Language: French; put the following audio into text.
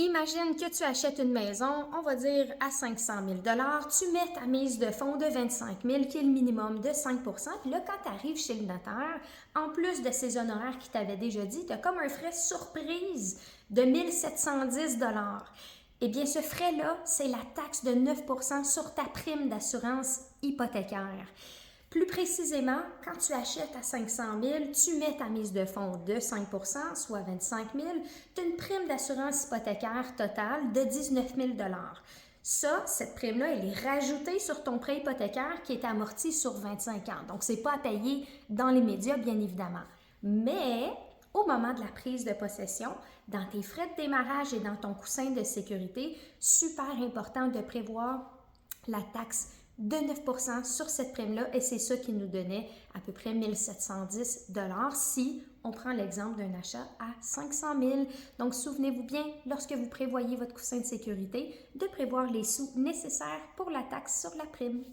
Imagine que tu achètes une maison, on va dire à 500 000 tu mets ta mise de fonds de 25 000 qui est le minimum de 5 puis là, quand tu arrives chez le notaire, en plus de ces honoraires qu'il t'avait déjà dit, tu as comme un frais surprise de 1 710 Eh bien, ce frais-là, c'est la taxe de 9 sur ta prime d'assurance hypothécaire. Plus précisément, quand tu achètes à 500 000, tu mets ta mise de fonds de 5 soit 25 000, tu as une prime d'assurance hypothécaire totale de 19 000 Ça, cette prime-là, elle est rajoutée sur ton prêt hypothécaire qui est amorti sur 25 ans. Donc, ce n'est pas à payer dans les médias, bien évidemment. Mais, au moment de la prise de possession, dans tes frais de démarrage et dans ton coussin de sécurité, super important de prévoir la taxe de 9 sur cette prime-là et c'est ça qui nous donnait à peu près 1 710 si on prend l'exemple d'un achat à 500 000. Donc, souvenez-vous bien, lorsque vous prévoyez votre coussin de sécurité, de prévoir les sous nécessaires pour la taxe sur la prime.